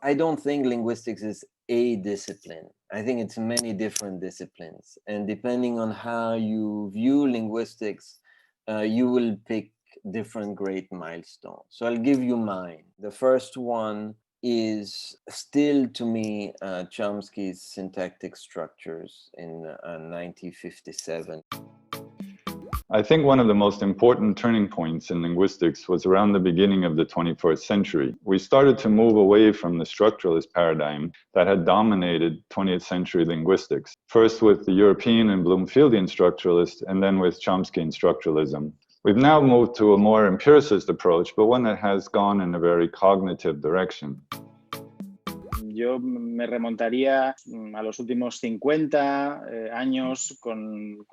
I don't think linguistics is a discipline. I think it's many different disciplines. And depending on how you view linguistics, you will pick different great milestones. So I'll give you mine. The first one is still, to me, Chomsky's syntactic structures in 1957. I think one of the most important turning points in linguistics was around the beginning of the 21st century. We started to move away from the structuralist paradigm that had dominated 20th century linguistics, first with the European and Bloomfieldian structuralists, and then with Chomskyan structuralism. We've now moved to a more empiricist approach, but one that has gone in a very cognitive direction. Yo me remontaría a los últimos 50 años con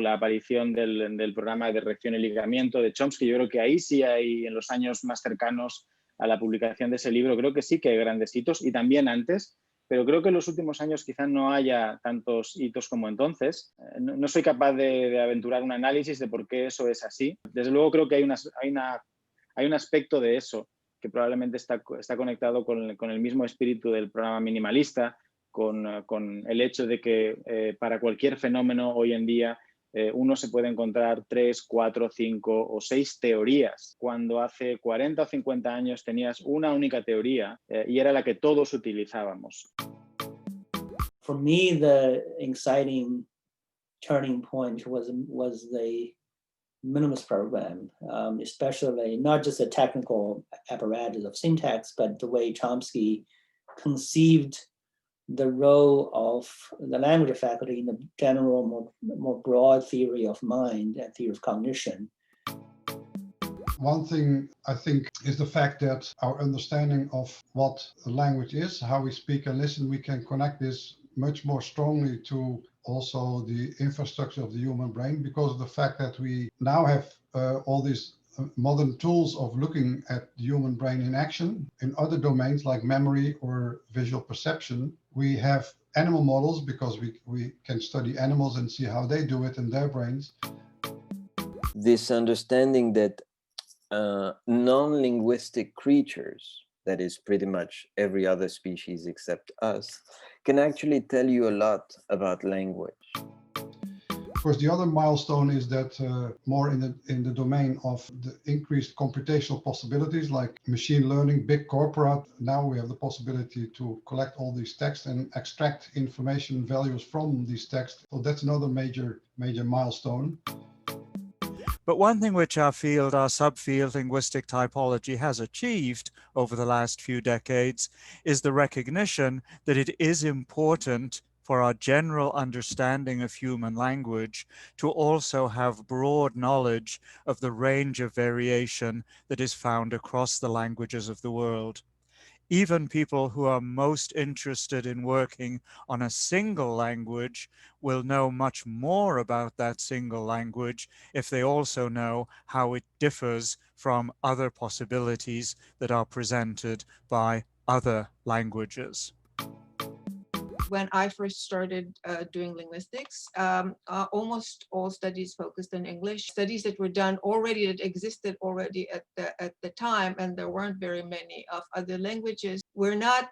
la aparición del programa de reacción y ligamiento de Chomsky. Yo creo que ahí sí hay, en los años más cercanos a la publicación de ese libro, creo que sí que hay grandes hitos, y también antes, pero creo que en los últimos años quizás no haya tantos hitos como entonces. No soy capaz de aventurar un análisis de por qué eso es así. Desde luego creo que hay un aspecto de eso que probablemente está conectado con el mismo espíritu del programa minimalista, con el hecho de que para cualquier fenómeno hoy en día uno se puede encontrar 3, 4, 5 o 6 teorías, cuando hace 40 o 50 años tenías una única teoría y era la que todos utilizábamos. For me, the exciting turning point was the minimalist program, especially not just the technical apparatus of syntax, but the way Chomsky conceived the role of the language faculty in the general, more broad theory of mind and theory of cognition. One thing I think is the fact that our understanding of what a language is, how we speak and listen, we can connect this much more strongly to also the infrastructure of the human brain, because of the fact that we now have all these modern tools of looking at the human brain in action in other domains like memory or visual perception. We have animal models because we can study animals and see how they do it in their brains. This understanding that non-linguistic creatures, that is pretty much every other species except us, can actually tell you a lot about language. Of course, the other milestone is that more in the domain of the increased computational possibilities like machine learning, big corporate. Now we have the possibility to collect all these texts and extract information values from these texts. So that's another major milestone. But one thing which our subfield, linguistic typology, has achieved over the last few decades is the recognition that it is important for our general understanding of human language to also have broad knowledge of the range of variation that is found across the languages of the world. Even people who are most interested in working on a single language will know much more about that single language if they also know how it differs from other possibilities that are presented by other languages. When I first started doing linguistics, almost all studies focused on English. Studies that were done already, that existed already at the time, and there weren't very many of other languages, were not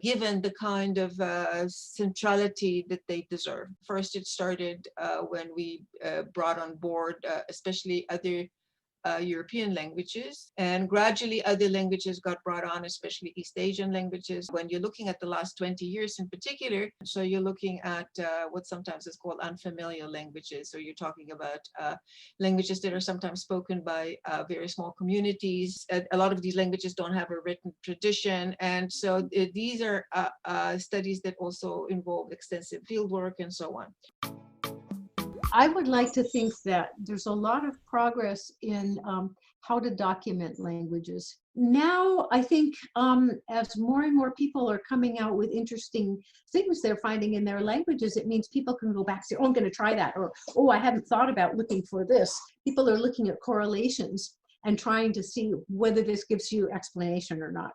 given the kind of centrality that they deserve. First, it started when we brought on board especially other European languages, and gradually other languages got brought on, especially East Asian languages. When you're looking at the last 20 years in particular, so you're looking at what sometimes is called unfamiliar languages, so you're talking about languages that are sometimes spoken by very small communities. A lot of these languages don't have a written tradition, and so these are studies that also involve extensive fieldwork and so on. I would like to think that there's a lot of progress in how to document languages. Now, I think as more and more people are coming out with interesting things they're finding in their languages, it means people can go back and say, oh, I'm going to try that, or, oh, I hadn't thought about looking for this. People are looking at correlations and trying to see whether this gives you explanation or not.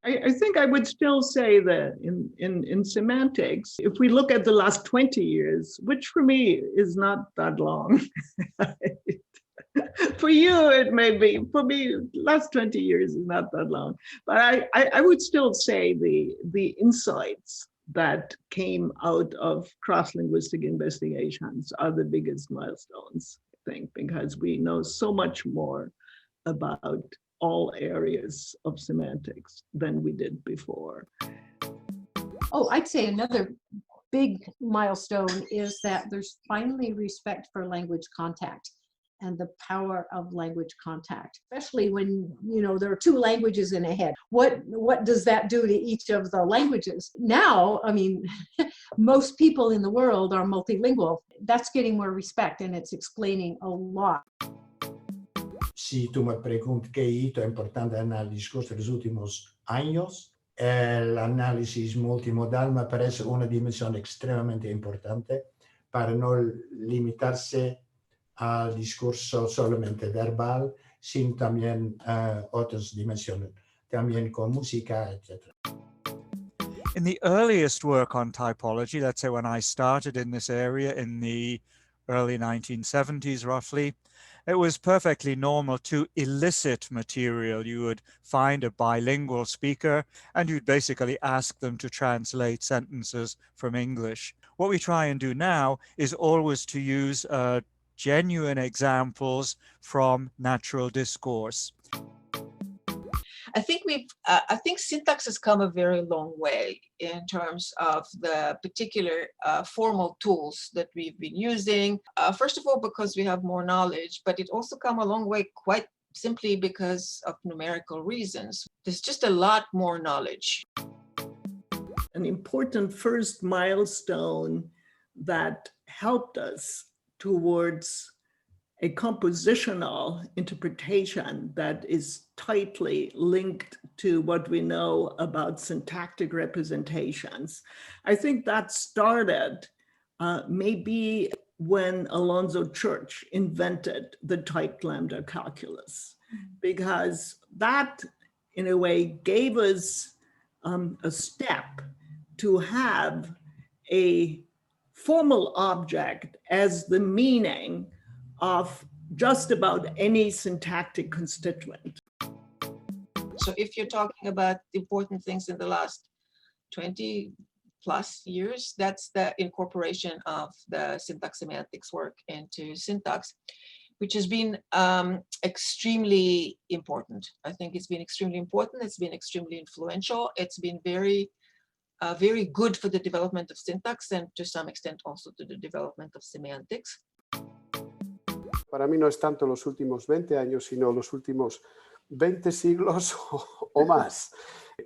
I think I would still say that in semantics, if we look at the last 20 years, which for me is not that long, For you, it may be. For me, last 20 years is not that long. But I would still say the insights that came out of cross-linguistic investigations are the biggest milestones, I think, because we know so much more about all areas of semantics than we did before. Oh, I'd say another big milestone is that there's finally respect for language contact and the power of language contact, especially when, you know, there are two languages in a head. What does that do to each of the languages? Now, I mean, most people in the world are multilingual. That's getting more respect, and it's explaining a lot. Si tú me preguntas qué hito importante en el discurso de los últimos años, el análisis multimodal me parece una dimensión extremadamente importante para no limitarse al discurso solamente verbal, sino también otras dimensiones, también con música, etc. In the earliest work on typology, let's say when I started in this area in the early 1970s, roughly, it was perfectly normal to elicit material. You would find a bilingual speaker and you'd basically ask them to translate sentences from English. What we try and do now is always to use genuine examples from natural discourse. I think syntax has come a very long way in terms of the particular formal tools that we've been using. First of all, because we have more knowledge, but it also come a long way quite simply because of numerical reasons. There's just a lot more knowledge. An important first milestone that helped us towards a compositional interpretation that is tightly linked to what we know about syntactic representations. I think that started maybe when Alonzo Church invented the typed lambda calculus, because that in a way gave us a step to have a formal object as the meaning of just about any syntactic constituent. So if you're talking about important things in the last 20 plus years, that's the incorporation of the syntax semantics work into syntax, which has been extremely important. I think it's been extremely important. It's been extremely influential. It's been very good for the development of syntax and to some extent also to the development of semantics. Para mí no es tanto los últimos 20 años, sino los últimos 20 siglos o más.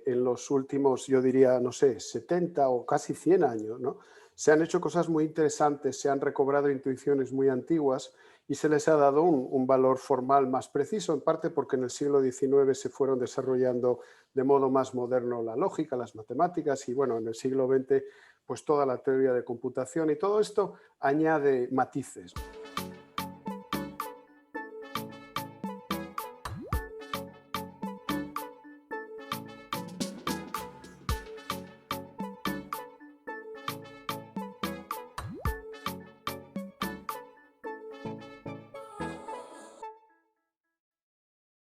En los últimos, yo diría, no sé, 70 o casi 100 años, ¿no? Se han hecho cosas muy interesantes, se han recobrado intuiciones muy antiguas y se les ha dado un valor formal más preciso, en parte porque en el siglo XIX se fueron desarrollando de modo más moderno la lógica, las matemáticas, y bueno, en el siglo XX pues toda la teoría de computación, y todo esto añade matices.